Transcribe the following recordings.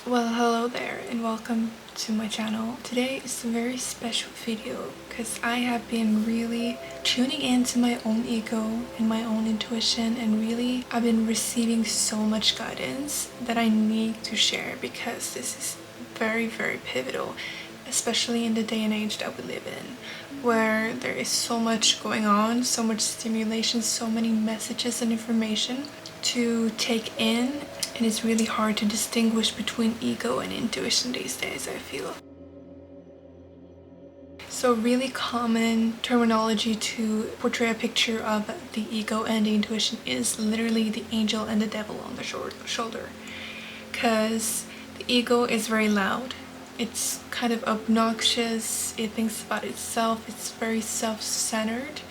Well, hello there and welcome to my channel. Today is a very special video because I have been really tuning into my own ego and my own intuition, and really I've been receiving so much guidance that I need to share because this is very pivotal, especially in the day and age that we live in, where there is so much going on, so much stimulation, so many messages and information to take in, and it's really hard to distinguish between ego and intuition these days, I feel. So really common terminology to portray a picture of the ego and the intuition is literally the angel and the devil on the shoulder. Because the ego is very loud. It's kind of obnoxious, it thinks about itself, it's very self-centered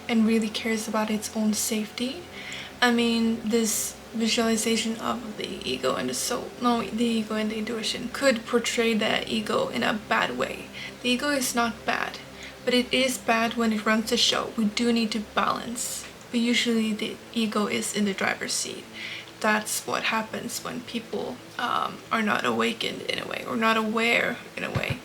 and really cares about its own safety. I mean, this visualization of the ego and the ego and the intuition could portray the ego in a bad way. The ego is not bad, but it is bad when it runs the show. We do need to balance, but usually the ego is in the driver's seat. That's what happens when people are not awakened in a way, or not aware in a way.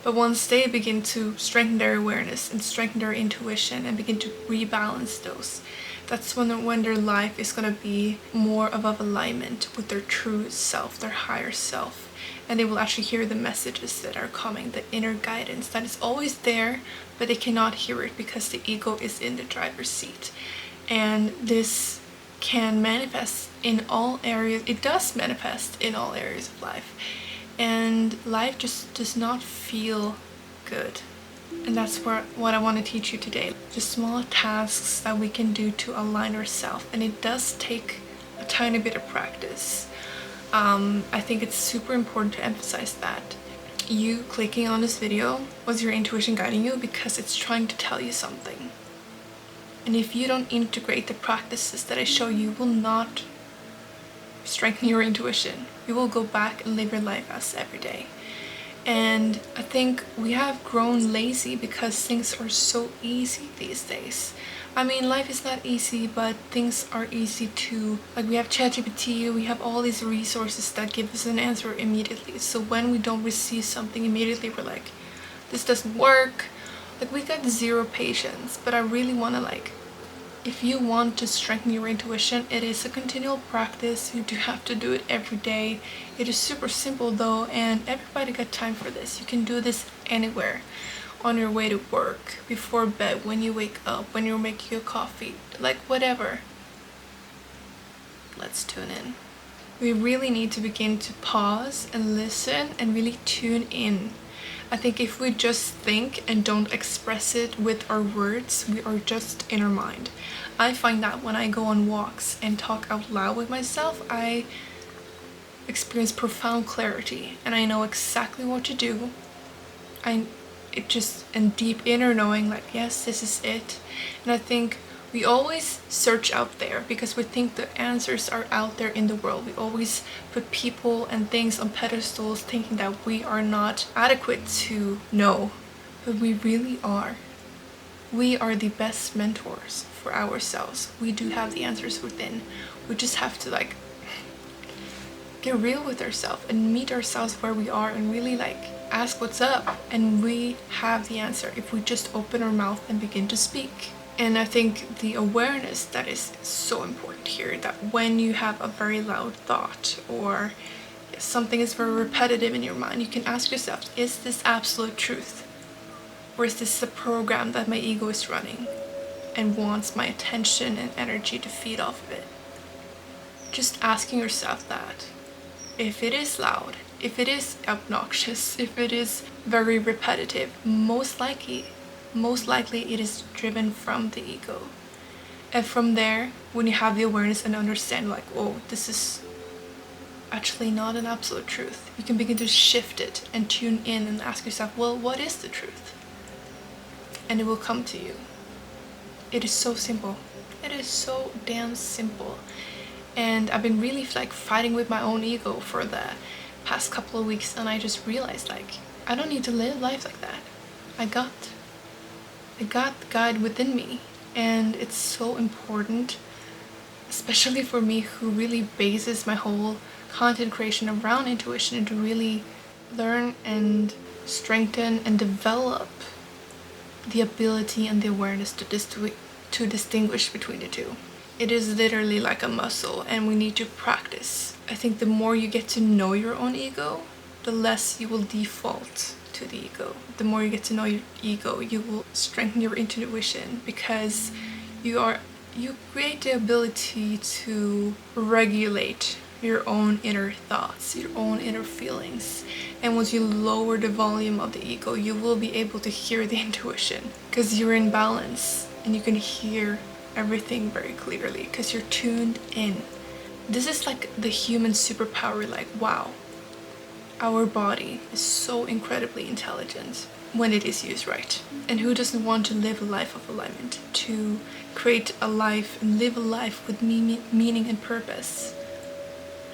But once they begin to strengthen their awareness and strengthen their intuition and begin to rebalance those, that's when their life is going to be more of alignment with their true self, their higher self. And they will actually hear the messages that are coming, the inner guidance that is always there, but they cannot hear it because the ego is in the driver's seat. And this can manifest in all areas. It does manifest in all areas of life. And life just does not feel good. And that's what I want to teach you today. Just small tasks that we can do to align ourselves. And it does take a tiny bit of practice. I think it's super important to emphasize that. You clicking on this video was your intuition guiding you because it's trying to tell you something. And if you don't integrate the practices that I show you, will not strengthen your intuition. You will go back and live your life as every day. And I think we have grown lazy because things are so easy these days. I mean, life is not easy, but things are easy too. Like, we have ChatGPT, we have all these resources that give us an answer immediately. So when we don't receive something immediately, we're like, this doesn't work. Like, we got zero patience. But I really want to, if you want to strengthen your intuition, it is a continual practice. You do have to do it every day. It is super simple though, and everybody got time for this. You can do this anywhere. On your way to work, before bed, when you wake up, when you're making your coffee, like whatever. Let's tune in. We really need to begin to pause and listen and really tune in. I think if we just think and don't express it with our words, we are just in our mind. I find that when I go on walks and talk out loud with myself, I experience profound clarity and I know exactly what to do. It just and deep inner knowing, like, yes, this is it. And I think we always search out there because we think the answers are out there in the world. We always put people and things on pedestals thinking that we are not adequate to know, but we really are. We are the best mentors for ourselves. We do have the answers within. We just have to get real with ourselves and meet ourselves where we are and really ask what's up, and we have the answer if we just open our mouth and begin to speak. And I think the awareness that is so important here, that when you have a very loud thought or something is very repetitive in your mind, you can ask yourself, is this absolute truth? Or is this a program that my ego is running and wants my attention and energy to feed off of it? Just asking yourself that. If it is loud, if it is obnoxious, if it is very repetitive, most likely it is driven from the ego. And from there, when you have the awareness and understand, oh, this is actually not an absolute truth, you can begin to shift it and tune in and ask yourself, well, what is the truth? And it will come to you. It is so simple. It is so damn simple. And I've been really fighting with my own ego for the past couple of weeks, and I just realized I don't need to live life like that. I got the guide within me, and it's so important, especially for me who really bases my whole content creation around intuition and to really learn and strengthen and develop the ability and the awareness to distinguish between the two. It is literally like a muscle, and we need to practice. I think the more you get to know your own ego, the less you will default to the ego. The more you get to know your ego, you will strengthen your intuition, because you create the ability to regulate your own inner thoughts, your own inner feelings. And once you lower the volume of the ego, you will be able to hear the intuition, because you're in balance and you can hear everything very clearly because you're tuned in. This is like the human superpower. Like, wow, our body is so incredibly intelligent when it is used right. And who doesn't want to live a life of alignment, to create a life and live a life with meaning and purpose?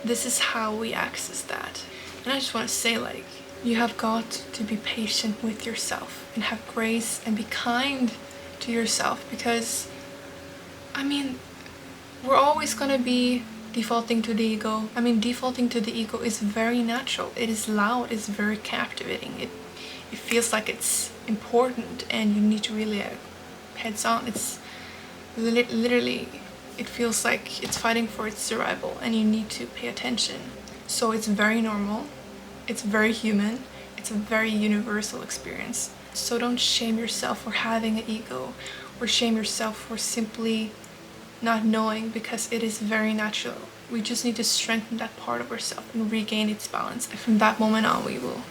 This is how we access that. And I just want to say, like, you have got to be patient with yourself and have grace and be kind to yourself, because I mean, we're always gonna be defaulting to the ego. I mean, defaulting to the ego is very natural. It is loud, it's very captivating. It feels like it's important and you need to really heads on. It's literally, it feels like it's fighting for its survival and you need to pay attention. So it's very normal, it's very human, it's a very universal experience. So don't shame yourself for having an ego, or shame yourself for simply not knowing, because it is very natural. We just need to strengthen that part of ourselves and regain its balance. And from that moment on, we will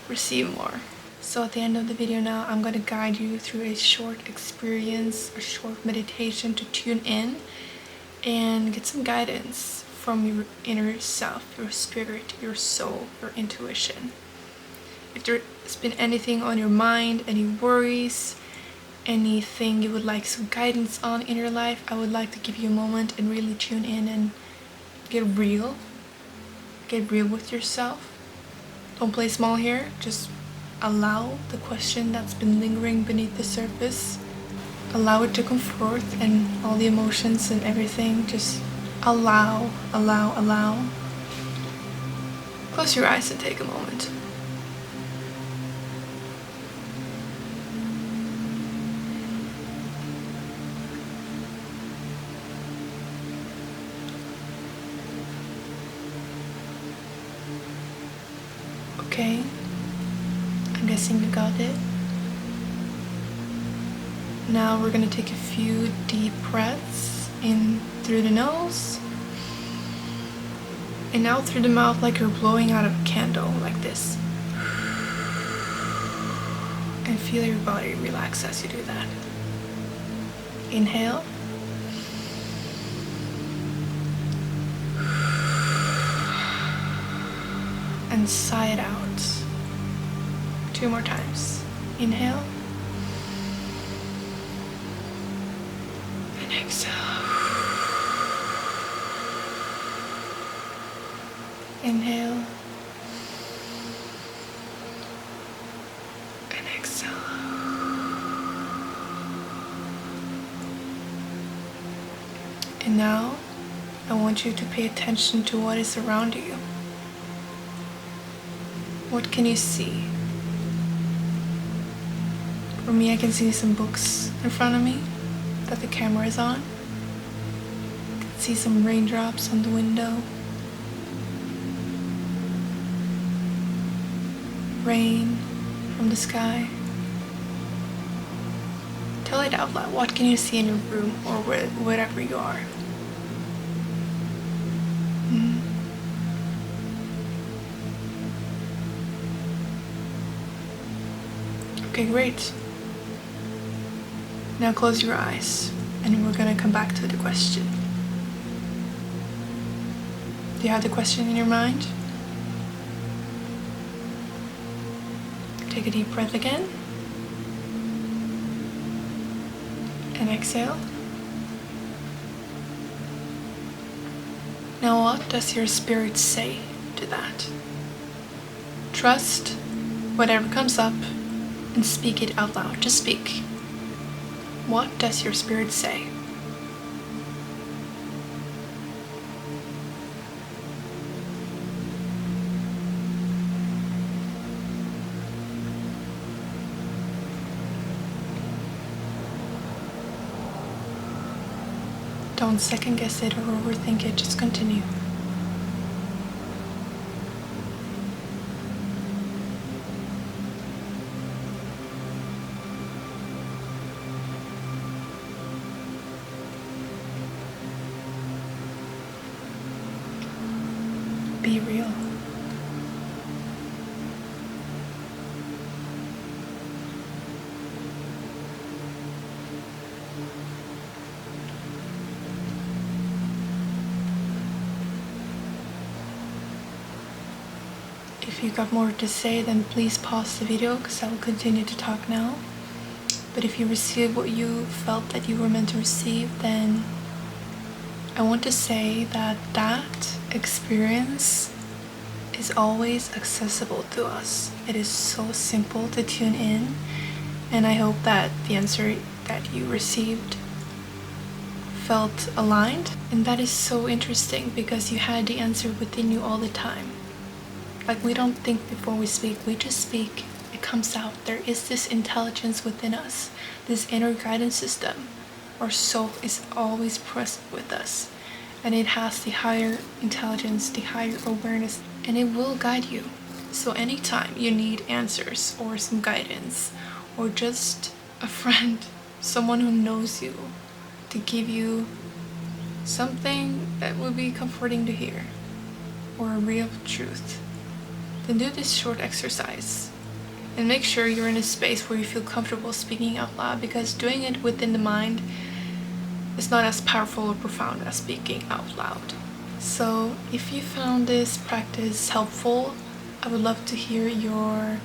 receive more. So at the end of the video now, I'm going to guide you through a short experience, a short meditation to tune in and get some guidance from your inner self, your spirit, your soul, your intuition. If there's been anything on your mind, any worries, anything you would like some guidance on in your life, I would like to give you a moment and really tune in and get real with yourself. Don't play small here, just allow the question that's been lingering beneath the surface, allow it to come forth, and all the emotions and everything, just allow. Close your eyes and take a moment. Okay, I'm guessing you got it. Now we're gonna take a few deep breaths in through the nose and out through the mouth, like you're blowing out a candle, like this. And feel your body relax as you do that. Inhale. And sigh it out. 2 more times. Inhale. And exhale. Inhale. And exhale. And now, I want you to pay attention to what is around you. What can you see? For me, I can see some books in front of me that the camera is on. I can see some raindrops on the window. Rain from the sky. Tell it out loud. What can you see in your room or wherever you are? Okay, great. Now close your eyes and we're gonna come back to the question. Do you have the question in your mind? Take a deep breath again. And exhale. Now what does your spirit say to that? Trust whatever comes up and speak it out loud. Just speak. What does your spirit say? don't second guess it or overthink it, just continue. Be real. If you got more to say, then please pause the video because I will continue to talk now. But if you received what you felt that you were meant to receive, then I want to say that that experience is always accessible to us. It is so simple to tune in, and I hope that the answer that you received felt aligned. And that is so interesting because you had the answer within you all the time. Like, we don't think before we speak, we just speak. It comes out. There is this intelligence within us, this inner guidance system. Our soul is always present with us, and it has the higher intelligence, the higher awareness, and it will guide you. So anytime you need answers or some guidance, or just a friend, someone who knows you, to give you something that would be comforting to hear, or a real truth, then do this short exercise. And make sure you're in a space where you feel comfortable speaking out loud, because doing it within the mind is not as powerful or profound as speaking out loud. So if you found this practice helpful, I would love to hear your,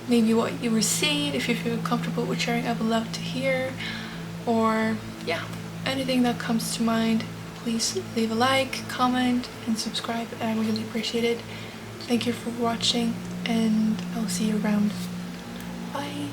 maybe what you received. If you feel comfortable with sharing, I would love to hear. Or yeah, anything that comes to mind. Please leave a like, comment, and subscribe. I really appreciate it. Thank you for watching, and I'll see you around. Bye.